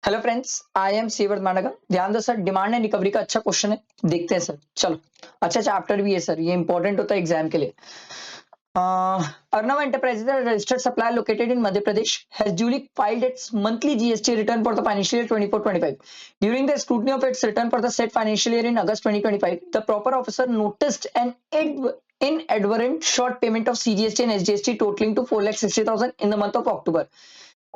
Hello friends, I am सीवर्ड मानगा। ध्यान दो सर, डिमांड एंड रिकवरी का अच्छा क्वेश्चन है, देखते हैं सर। चलो, अच्छा चैप्टर भी है सर, ये इंपॉर्टेंट होता है एग्जाम के लिए। Arnav enterprises registered supplier located in Madhya Pradesh has duly filed its monthly GST return for the financial year 24-25. During the scrutiny of its return for the said financial year in August 2025, the proper officer noticed an inadvertent short payment of CGST and SGST totaling to 4,60,000 in the month of October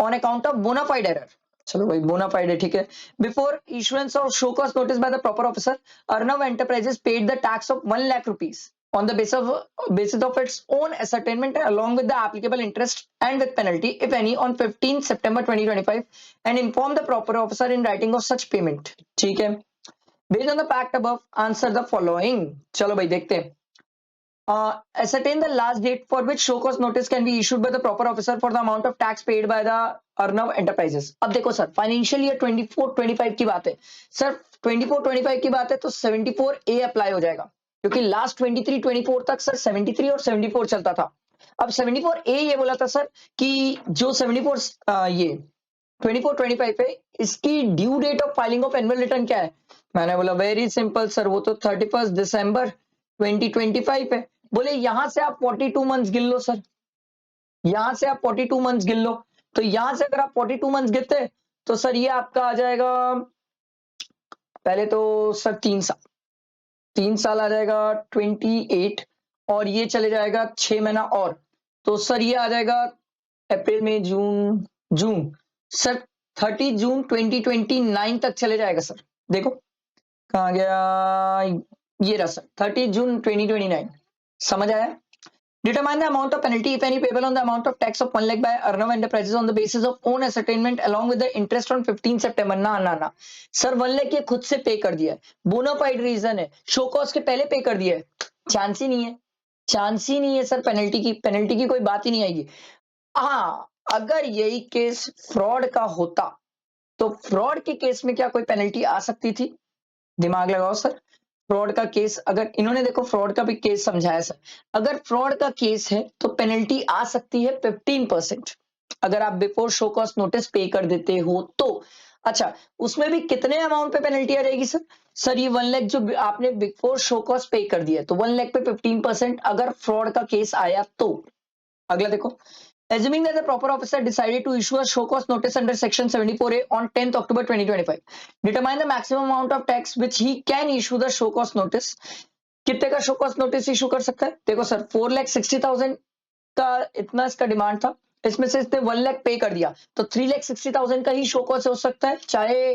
on account of bona fide error. चलो भाई, bona fide है, ठीक है। Before issuance of show cause notice by the proper officer, Arnav Enterprises paid the tax of 1 lakh rupees on the basis of its own ascertainment along with the applicable interest and with penalty, if any, on 15 September 2025 and informed the proper officer in writing of such payment. ठीक है। Based on the fact above, answer the following. चलो भाई देखते हैं। Ascertain the last date for which show cause notice can be issued by the proper officer for the amount of tax paid by the Arnav Enterprises. अब देखो sir, financial year 24-25 की बात है sir. 24-25 की बात है तो 74A अप्लाई हो जाएगा, क्योंकि लास्ट 23-24 तक सर 73 और 74 चलता था। अब 74A ये बोला था सर कि जो 74 ये 24-25 पे इसकी due date of filing of annual return क्या है। मैंने बोला वेरी सिंपल सर, वो तो 31 दिसंबर 2025 है। बोले यहां से आप 42 मंथ्स गिन लो सर, यहां से आप 42 मंथ्स गिन लो। तो यहां से अगर आप 42 मंथ्स गिनते तो सर ये आपका आ जाएगा, पहले तो सर 3 साल आ जाएगा 28, और ये चले जाएगा 6 महीना और, तो सर ये आ जाएगा अप्रैल मई जून जून सर 30 जून 2029 तक चले जाएगा सर। देखो कहाँ गया, ये रहा सर 30 जून 2029। समझ आया। Determine the amount of penalty, if any, payable on the amount of tax of 1 lakh by Arnav Enterprises on the basis of own ascertainment along with the interest on 15 September। ना sir 1 lakh ये खुद से पे कर दिया है, bonafide reason है, show cause के पहले पे कर दिया है, चांस ही नहीं है, चांस ही नहीं है सर। पेनल्टी की कोई बात ही नहीं आएगी। हाँ, अगर यही केस फ्रॉड का होता तो फ्रॉड के केस में क्या कोई पेनल्टी आ सकती थी? दिमाग लगाओ सर। फ्रॉड का केस, अगर इन्होंने देखो फ्रॉड का भी केस समझाया सर, अगर फ्रॉड का केस है तो पेनल्टी आ सकती है 15%, अगर आप बिफोर शो कॉस्ट नोटिस पे कर देते हो तो। अच्छा, उसमें भी कितने अमाउंट पे पेनल्टी आ जाएगी सर? सर ये 1 लाख जो आपने बिफोर शो कॉस्ट पे कर दिया है तो 1 लाख पे 15% अगर फ्रॉड का केस आया तो। अगला देखो, assuming that the proper officer decided to issue a show cause notice under section 74A on 10th October 2025, determine the maximum amount of tax which he can issue the show cause notice। कितने का show cost notice issue कर सकता है? देखो sir 4,60,000 का इतना इसका demand था, इसमें से इसने 1 लाख पे कर दिया तो 3,60,000 का ही शो कॉस्ट हो सकता है, चाहे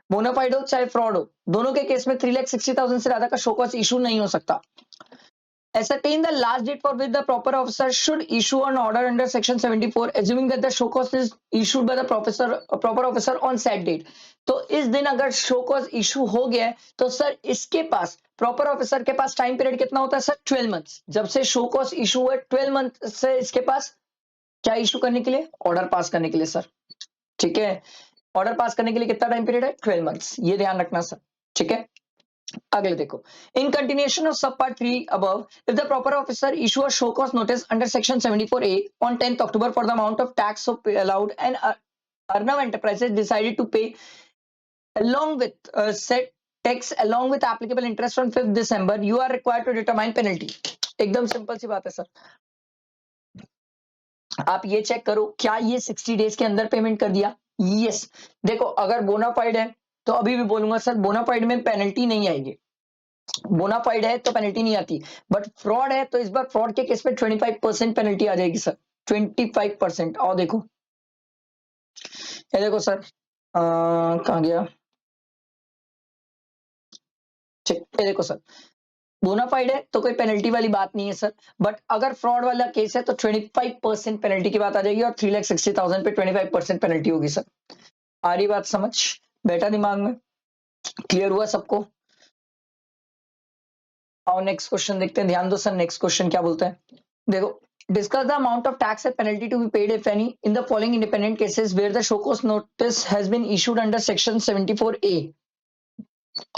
बोनाफाइड हो चाहे फ्रॉड हो। दोनों के केस में 3,60,000 से ज्यादा का शो कॉस्ट इशू नहीं हो सकता। Ascertain the last date for which the proper officer should issue an order under section 74, assuming that the show cause is issued by the proper officer on said date। तो इस दिन अगर show cause issue हो गया है तो sir इसके पास proper officer के पास टाइम पीरियड कितना होता है सर? 12 मंथ्स। जब से शो कॉज इशू हुआ 12 मंथ से इसके पास क्या इशू करने के लिए? ऑर्डर पास करने के लिए सर। ठीक है, ऑर्डर पास करने के लिए कितना टाइम पीरियड है? 12 मंथ्स, ये ध्यान रखना सर। ठीक है, अगले देखो, in continuation of sub part 3 above, if the proper officer issue a show cause notice under section 74A on 10th October for the amount of tax so allowed and Arnav Enterprises decided to pay along with said tax along with applicable interest on 5th December, you are required to determine penalty। एकदम simple सी बात है sir. आप ये check करो क्या ये 60 days के अंदर पेमेंट कर दिया? यस। देखो अगर बोनाफाइड है तो अभी भी बोलूंगा सर बोनाफाइड में पेनल्टी नहीं आएगी, बोनाफाइड है तो पेनल्टी नहीं आती, बट फ्रॉड है तो इस बार फ्रॉड के केस में 25% पेनल्टी आ जाएगी सर, 25%। और देखो ये देखो सर, कहाँ गया, ठीक, ये देखो सर बोनाफाइड है तो कोई पेनल्टी वाली बात नहीं है सर, बट अगर फ्रॉड वाला केस है तो 25% पेनल्टी की बात आ जाएगी और 3,60,000 पे 25% पेनल्टी होगी सर। आ रही बात समझ? बैठा दिमाग में? क्लियर हुआ सबको? और नेक्स्ट क्वेश्चन देखते हैं, ध्यान दो सर। नेक्स्ट क्वेश्चन क्या बोलता है, देखो, discuss the amount of tax and penalty to be paid if any in the following independent cases where the show cause notice has been issued under section 74A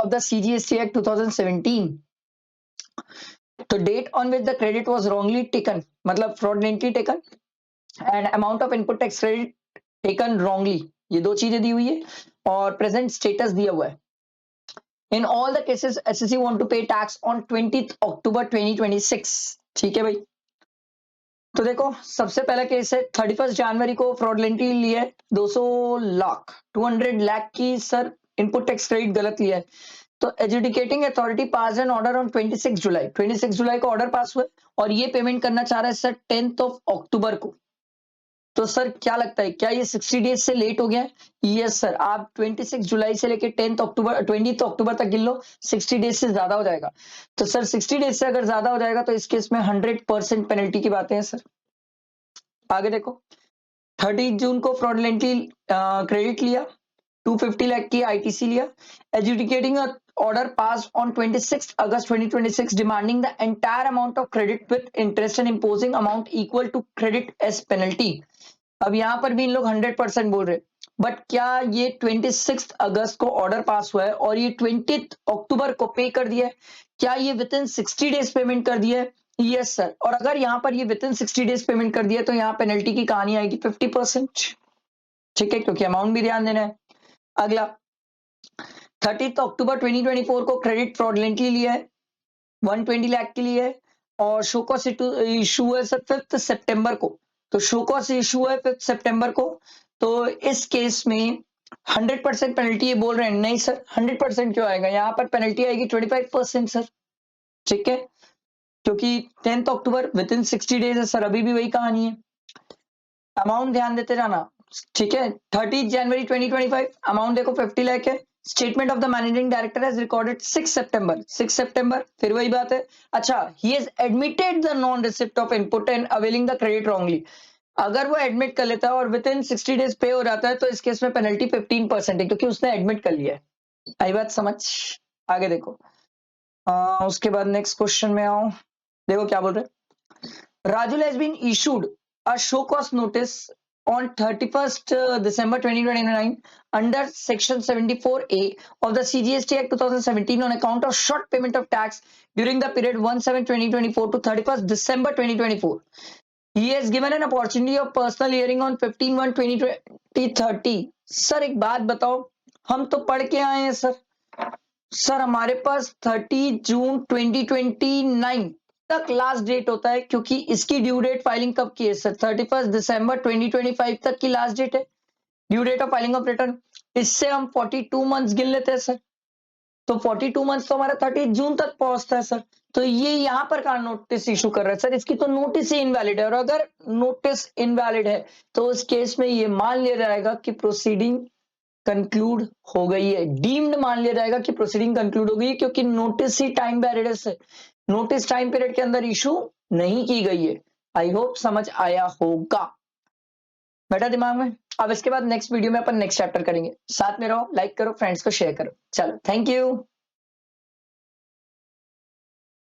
of the CGST Act 2017। तो date on which the credit was wrongly taken, मतलब fraudulently taken, and amount of input tax credit taken wrongly, ये दो चीजें दी हुई है और present status दिया हुआ है। In all the cases SSC want to pay tax on 20 October 2026। ठीक है भाई। तो देखो सबसे पहला केस है 31 जनवरी को फ्रॉडलेंटली लिया है 200 लाख 200 लाख की सर इनपुट टैक्स क्रेडिट गलत लिया है। तो adjudicating authority pass an order on 26 July को ऑर्डर पास हुआ और ये पेमेंट करना चाह रहा है सर 10 अक्टूबर को। तो सर क्या लगता है क्या ये 60 डेज से लेट हो गया है? यस सर, आप 26 जुलाई से लेके 20 अक्टूबर तक गिन लो, 60 डेज से ज्यादा हो जाएगा। तो सर 60 डेज से अगर ज्यादा हो जाएगा तो इस केस में 100% पेनल्टी की बातें हैं सर। आगे देखो 30 जून को फ्रॉडलेंटली क्रेडिट लिया 250 लाख की आईटीसी लिया। Adjudicating order pass on 26 August 2026 demanding the entire amount of credit with interest and imposing amount equal to credit as penalty. अब यहां पर भी इन लोग 100% बोल रहे, बट क्या ये 26 अगस्त को ऑर्डर पास हुआ है और ये 20 अक्टूबर को पे कर दिया है? क्या ये विद इन 60 डेज पेमेंट कर दिया है? Yes sir. और अगर यहां पर ये विद इन 60 डेज पेमेंट कर दिया तो यहाँ पेनल्टी की कहानी आएगी 50%। ठीक है, क्योंकि अमाउंट भी ध्यान देना है। अगला 30 अक्टूबर 2024 को क्रेडिट फ्रॉडलेंटली लिया है 120 लाख के लिए और शो कॉज इशू है सर 5 सितंबर को। तो शो कॉज इशू है 5 सितंबर को। तो इस केस में 100% पेनल्टी ये बोल रहे हैं, नहीं सर 100% क्यों आएगा, यहाँ पर पेनल्टी आएगी 25% सर। ठीक है, क्योंकि 10 अक्टूबर विद इन 60 डेज है सर, अभी भी वही कहानी है। अमाउंट ध्यान देते जाना। ठीक है, 30 जनवरी 2025 अमाउंट देखो 50 लाख है। Statement of the managing director has recorded 6 सितंबर फिर वही बात है। अच्छा, he has admitted the non receipt of input and availing the credit wrongly. अगर वो एडमिट कर लेता है और विद इन 60 डेज पे हो जाता है तो इस केस में पेनल्टी 15% है, क्योंकि उसने एडमिट कर लिया है। आई बात समझ? आगे देखो उसके बाद नेक्स्ट क्वेश्चन में आओ। देखो क्या बोल रहे, Rajul has been issued a show cause notice on 31st December 2029 under Section 74A of the CGST Act 2017 on account of short payment of tax during the period 1/7/2024 to 31st December 2024. He has given an opportunity of personal hearing on 15/1/2030. Sir एक बात बताओ, हम तो पढ़ के आए हैं sir हमारे पास 30 जून 2029 तक लास्ट डेट होता है, क्योंकि इसकी ड्यू डेट फाइलिंग कब की है सर, 31 दिसंबर 2025 तक की लास्ट डेट है due date of filing of return. इससे हम 42 मंथ्स गिन लेते हैं सर, तो 42 मंथ्स तो हमारा 30 जून तक पहुंचता है सर। तो ये यहां पर कहां नोटिस इशू कर रहा है सर, इसकी तो नोटिस ही इनवैलिड है, और अगर नोटिस इनवैलिड है तो उस केस में ये मान लिया जाएगा कि प्रोसीडिंग कंक्लूड हो गई है, डीम्ड मान लिया जाएगा कि प्रोसीडिंग कंक्लूड हो गई है, क्योंकि नोटिस ही टाइम पीरियड से नोटिस टाइम पीरियड के अंदर इशू नहीं की गई है। आई होप समझ आया होगा बेटा दिमाग में। अब इसके बाद नेक्स्ट वीडियो में अपन नेक्स्ट चैप्टर करेंगे, साथ में रहो, लाइक करो, फ्रेंड्स को शेयर करो। चलो थैंक यू।